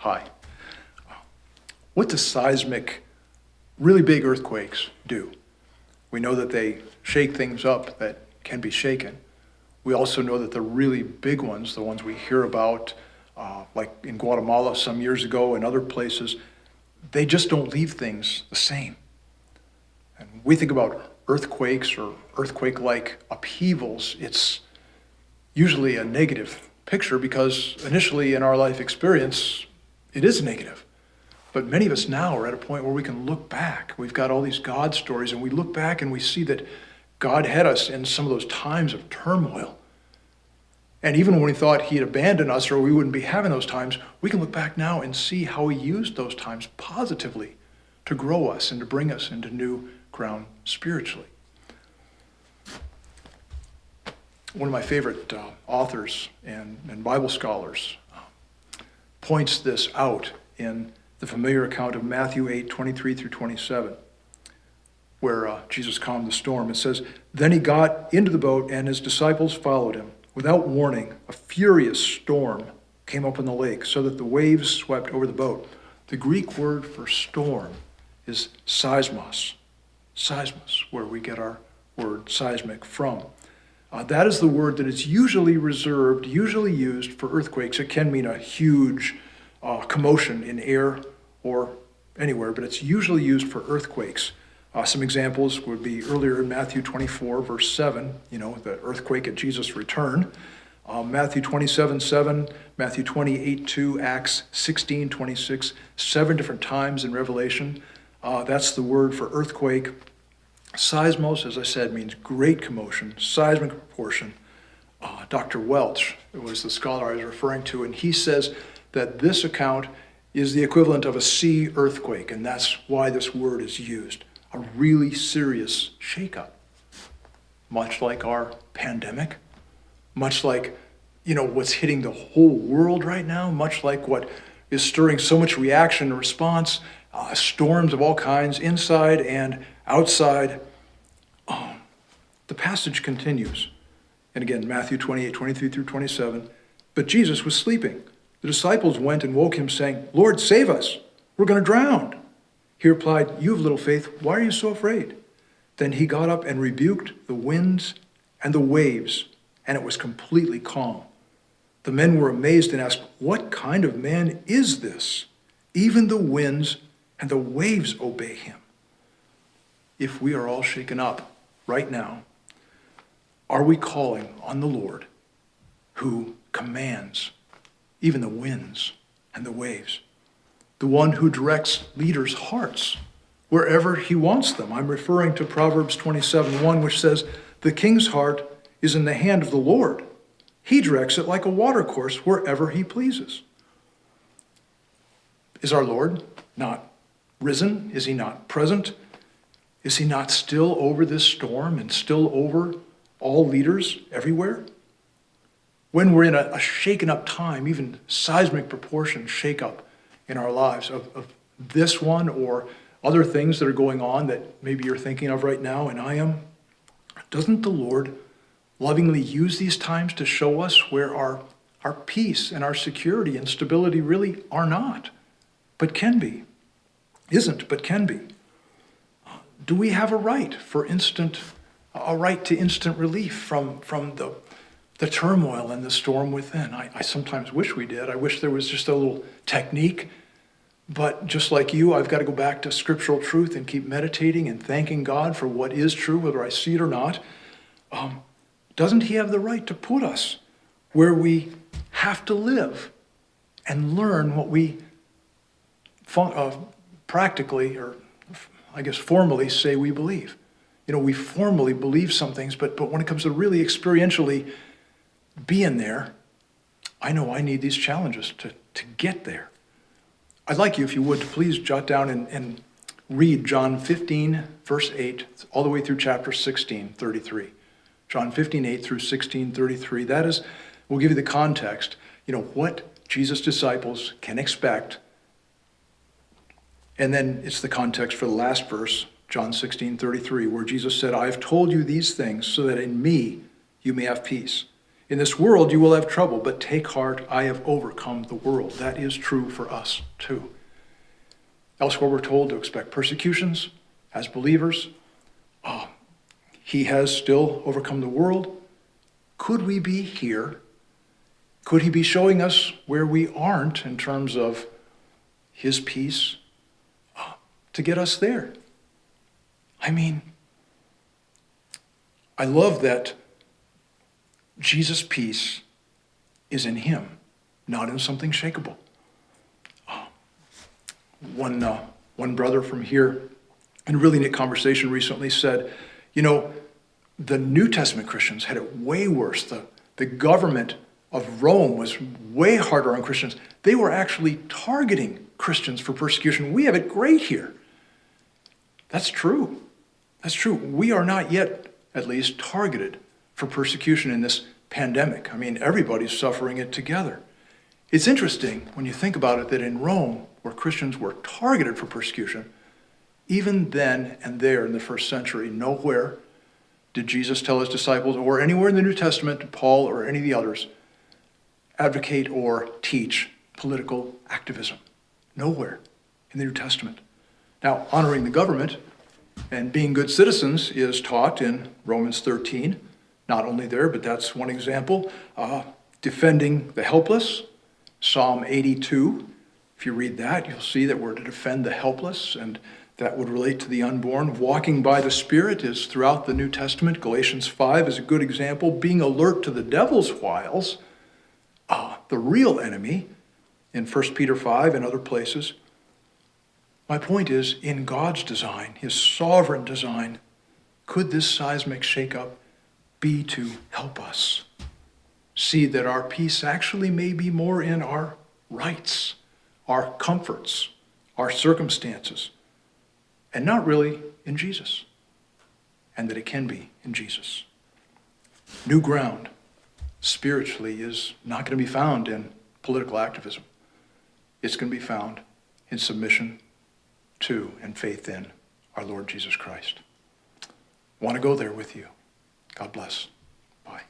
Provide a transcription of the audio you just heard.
high. What does seismic, really big earthquakes do? We know that they shake things up that can be shaken. We also know that the really big ones, the ones we hear about, like in Guatemala some years ago and other places, they just don't leave things the same. And when we think about earthquakes or earthquake-like upheavals, it's usually a negative picture because initially in our life experience, it is negative. But many of us now are at a point where we can look back. We've got all these God stories, and we look back and we see that God had us in some of those times of turmoil. And even when we thought he had abandoned us or we wouldn't be having those times, we can look back now and see how he used those times positively to grow us and to bring us into new ground spiritually. One of my favorite authors and Bible scholars points this out in the familiar account of Matthew 8:23 through 27, where Jesus calmed the storm. It says, "Then he got into the boat and his disciples followed him. Without warning, a furious storm came up on the lake so that the waves swept over the boat." The Greek word for storm is seismos. Seismos, where we get our word seismic from. That is the word that is usually used for earthquakes. It can mean a huge commotion in air or anywhere, but it's usually used for earthquakes. Some examples would be earlier in Matthew 24, verse 7, the earthquake at Jesus' return. Matthew 27:7, Matthew 28:2, Acts 16:26, 7 different times in Revelation. That's the word for earthquake. Seismos, as I said, means great commotion, seismic proportion. Dr. Welch was the scholar I was referring to, and he says that this account is the equivalent of a sea earthquake, and that's why this word is used. A really serious shakeup, much like our pandemic, much like, what's hitting the whole world right now, much like what is stirring so much reaction and response, storms of all kinds, inside and outside. The passage continues. And again, Matthew 28:23 through 27. "But Jesus was sleeping. The disciples went and woke him, saying, 'Lord, save us. We're going to drown.' He replied, 'You have little faith. Why are you so afraid?' Then he got up and rebuked the winds and the waves, and it was completely calm. The men were amazed and asked, 'What kind of man is this? Even the winds and the waves obey him.'" If we are all shaken up right now, are we calling on the Lord who commands even the winds and the waves? The one who directs leaders' hearts wherever he wants them. I'm referring to Proverbs 27:1, which says, "The king's heart is in the hand of the Lord. He directs it like a watercourse wherever he pleases." Is our Lord not risen? Is he not present? Is he not still over this storm and still over all leaders everywhere? When we're in a shaken up time, even seismic proportion shake up in our lives of this one or other things that are going on that maybe you're thinking of right now and I am, doesn't the Lord lovingly use these times to show us where our peace and our security and stability really are not, but can be? Isn't, but can be. Do we have a right to instant relief from the turmoil and the storm within? I sometimes wish we did. I wish there was just a little technique. But just like you, I've got to go back to scriptural truth and keep meditating and thanking God for what is true, whether I see it or not. Doesn't he have the right to put us where we have to live and learn what we practically, or I guess formally, say we believe? We formally believe some things, but when it comes to really experientially being there, I know I need these challenges to get there. I'd like you, if you would, to please jot down and read John 15, verse 8, all the way through chapter 16, 33. John 15, 8 through 16, 33. That is, we'll give you the context, what Jesus' disciples can expect. And then it's the context for the last verse, John 16:33, where Jesus said, "I have told you these things so that in me you may have peace. In this world you will have trouble, but take heart, I have overcome the world. That is true for us too. Elsewhere we're told to expect persecutions as believers. He has still overcome the world. Could we be here? Could he be showing us where we aren't in terms of his peace to get us there? I mean, I love that Jesus' peace is in him, not in something shakable. One brother from here, in a really neat conversation recently, said, the New Testament Christians had it way worse. The government of Rome was way harder on Christians. They were actually targeting Christians for persecution. We have it great here. That's true. That's true. We are not yet, at least, targeted for persecution in this pandemic. I mean, everybody's suffering it together. It's interesting when you think about it that in Rome, where Christians were targeted for persecution, even then and there in the first century, nowhere did Jesus tell his disciples, or anywhere in the New Testament, Paul or any of the others, advocate or teach political activism. Nowhere in the New Testament. Now, honoring the government and being good citizens is taught in Romans 13. Not only there, but that's one example. Defending the helpless, Psalm 82. If you read that, you'll see that we're to defend the helpless, and that would relate to the unborn. Walking by the Spirit is throughout the New Testament. Galatians 5 is a good example. Being alert to the devil's wiles, the real enemy, in 1 Peter 5 and other places. My point is, in God's design, his sovereign design, could this seismic shakeup be to help us see that our peace actually may be more in our rights, our comforts, our circumstances, and not really in Jesus, and that it can be in Jesus. New ground spiritually is not going to be found in political activism. It's going to be found in submission to and faith in our Lord Jesus Christ. Want to go there with you. God bless. Bye.